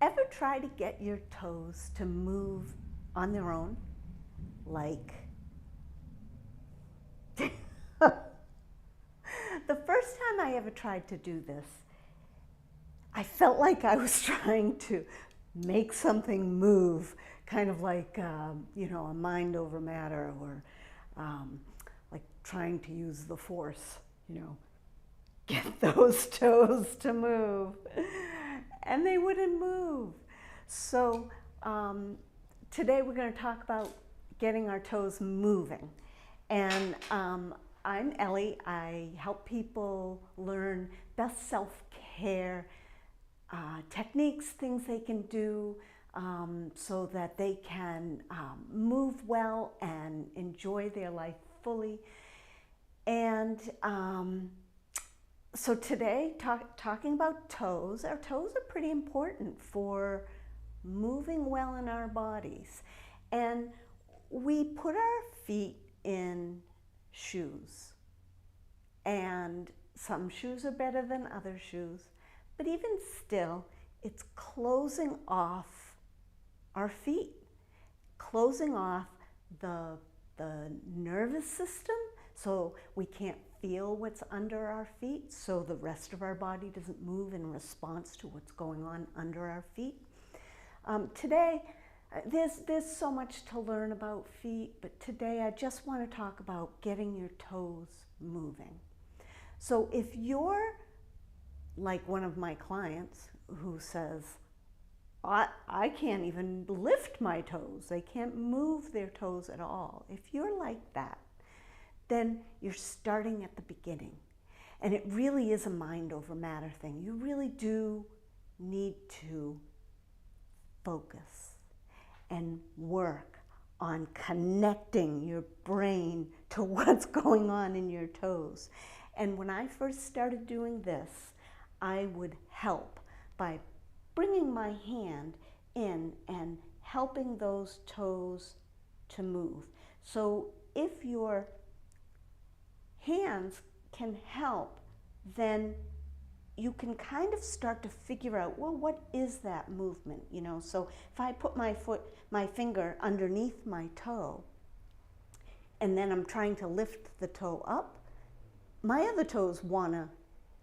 Ever try to get your toes to move on their own? Like, the first time I ever tried to do this, I felt like I was trying to make something move, kind of like, you know, a mind over matter, or like trying to use the force, you know, get those toes to move. And they wouldn't move. So today we're going to talk about getting our toes moving. And I'm Ellie. I help people learn best self-care techniques, things they can do so that they can move well and enjoy their life fully. And so today, talking about toes, our toes are pretty important for moving well in our bodies. And we put our feet in shoes. And some shoes are better than other shoes. But even still, it's closing off our feet, closing off the nervous system, so we can't feel what's under our feet, so the rest of our body doesn't move in response to what's going on under our feet. Today, there's so much to learn about feet, but today I just want to talk about getting your toes moving. So if you're like one of my clients who says, I can't even lift my toes, they can't move their toes at all. If you're like that, then you're starting at the beginning. And it really is a mind over matter thing. You really do need to focus and work on connecting your brain to what's going on in your toes. And when I first started doing this, I would help by bringing my hand in and helping those toes to move. So if your hands can help, then you can kind of start to figure out, well, what is that movement, you know? So if I put my finger underneath my toe, and then I'm trying to lift the toe up, my other toes wanna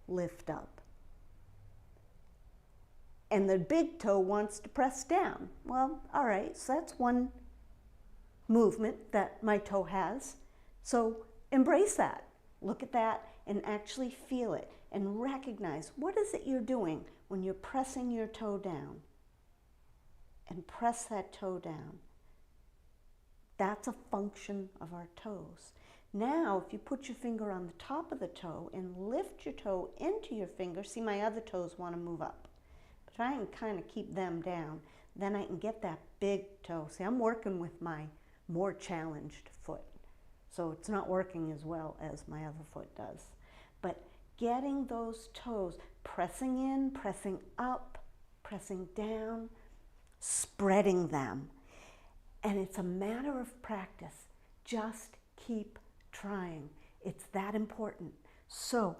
lift up. And the big toe wants to press down. Well, all right, so that's one movement that my toe has. So embrace that. Look at that and actually feel it and recognize what is it you're doing when you're pressing your toe down. And press that toe down. That's a function of our toes. Now, if you put your finger on the top of the toe and lift your toe into your finger, see, my other toes want to move up. Try and kind of keep them down. Then I can get that big toe. See, I'm working with my more challenged foot. So it's not working as well as my other foot does. But getting those toes, pressing in, pressing up, pressing down, spreading them. And it's a matter of practice. Just keep trying. It's that important. So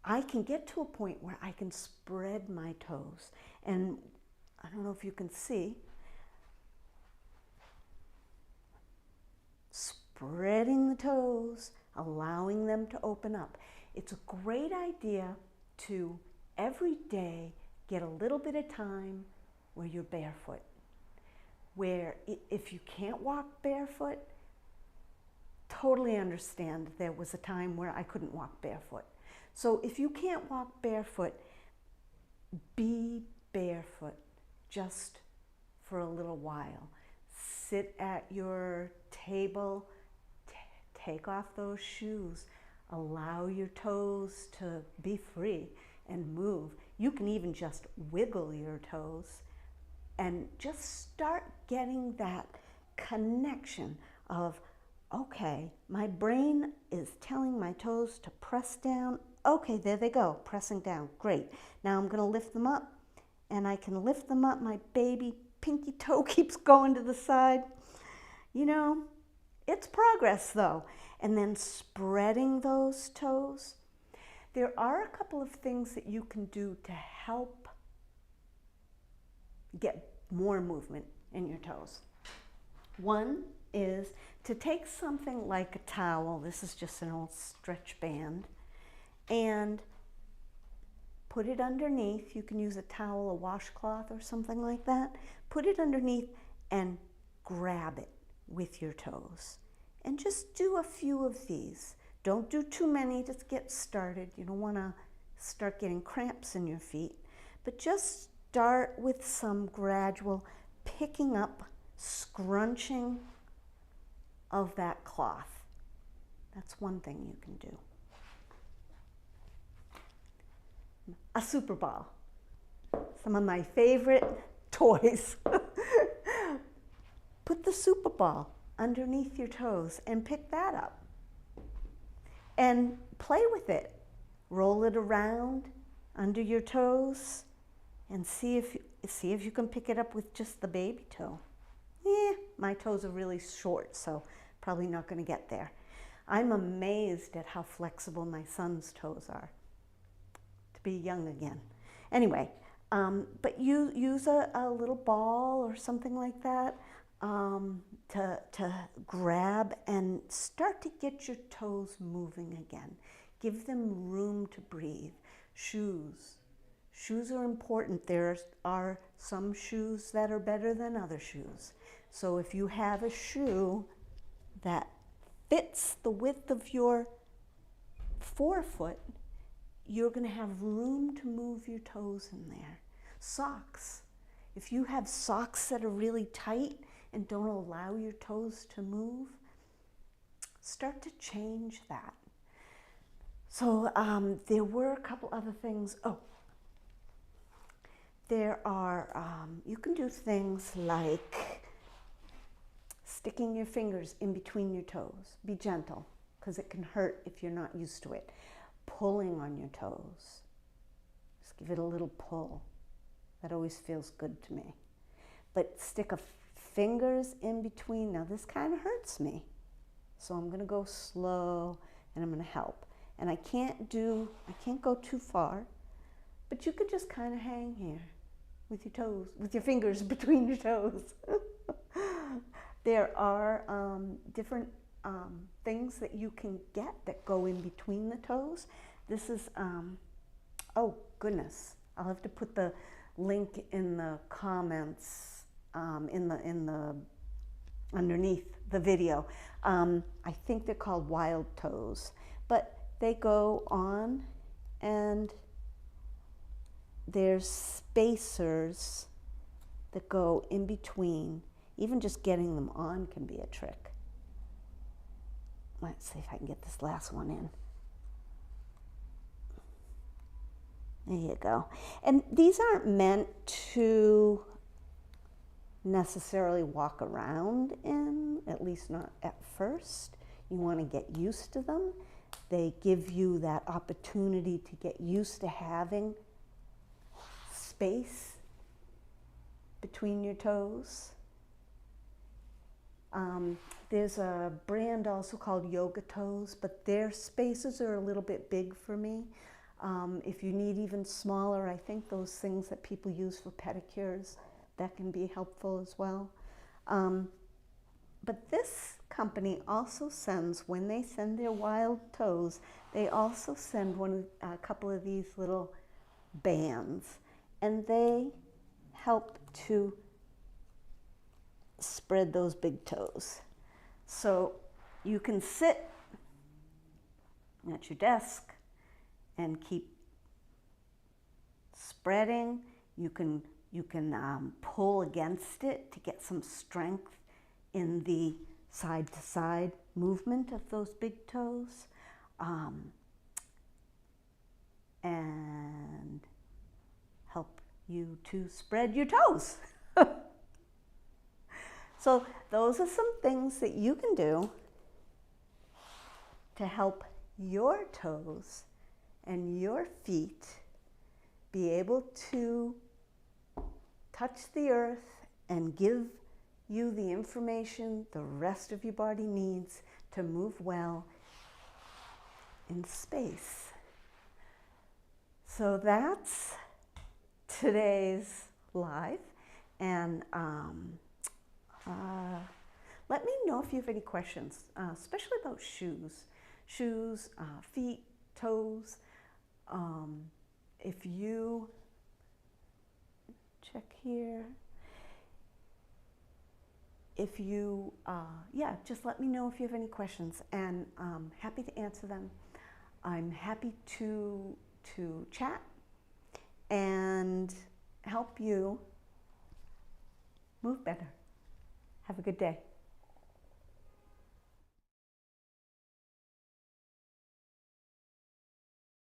I can get to a point where I can spread my toes. And I don't know if you can see, spreading the toes, allowing them to open up. It's a great idea to every day get a little bit of time where you're barefoot. Where if you can't walk barefoot, totally understand. There was a time where I couldn't walk barefoot. So if you can't walk barefoot, be barefoot just for a little while. Sit at your table, take off those shoes, allow your toes to be free and move. You can even just wiggle your toes and just start getting that connection of, okay, my brain is telling my toes to press down. Okay, there they go, pressing down, great. Now I'm gonna lift them up, and I can lift them up. My baby pinky toe keeps going to the side. You know, it's progress though. And then spreading those toes. There are a couple of things that you can do to help get more movement in your toes. One is to take something like a towel, this is just an old stretch band, and put it underneath. You can use a towel, a washcloth, or something like that. Put it underneath and grab it with your toes. And just do a few of these. Don't do too many to get started. You don't want to start getting cramps in your feet. But just start with some gradual picking up, scrunching of that cloth. That's one thing you can do. A super ball. Some of my favorite toys. Put the super ball underneath your toes and pick that up. And play with it. Roll it around under your toes and see if you can pick it up with just the baby toe. My toes are really short, so probably not going to get there. I'm amazed at how flexible my son's toes are. To be young again. Anyway, but you use a little ball or something like that to grab and start to get your toes moving again. Give them room to breathe. Shoes. Shoes are important. There are some shoes that are better than other shoes. So if you have a shoe that fits the width of your forefoot, you're going to have room to move your toes in there. Socks. If you have socks that are really tight and don't allow your toes to move, start to change that. So there were a couple other things. Oh, there are, you can do things like sticking your fingers in between your toes. Be gentle, because it can hurt if you're not used to it. Pulling on your toes. Just give it a little pull. That always feels good to me. But stick a fingers in between. Now this kind of hurts me. So I'm going to go slow and I'm going to help. And I can't go too far, but you could just kind of hang here with your toes, with your fingers between your toes. There are different things that you can get that go in between the toes. This is, oh goodness, I'll have to put the link in the comments, underneath the video. I think they're called wild toes, but they go on and there's spacers that go in between. Even just getting them on can be a trick. Let's see if I can get this last one in. There you go. And these aren't meant to necessarily walk around in, at least not at first. You want to get used to them. They give you that opportunity to get used to having space between your toes. There's a brand also called Yoga Toes, but their spaces are a little bit big for me. If you need even smaller, I think those things that people use for pedicures, that can be helpful as well. But this company also sends, when they send their wild toes, they also send a couple of these little bands, and they help to spread those big toes. So you can sit at your desk and keep spreading. You can pull against it to get some strength in the side-to-side movement of those big toes, and help you to spread your toes. So those are some things that you can do to help your toes and your feet be able to touch the earth and give you the information the rest of your body needs to move well in space. So that's today's live. And let me know if you have any questions, especially about shoes, feet, toes. If you check here, if you, yeah, just let me know if you have any questions, and I'm happy to answer them. I'm happy to chat and help you move better. Have a good day.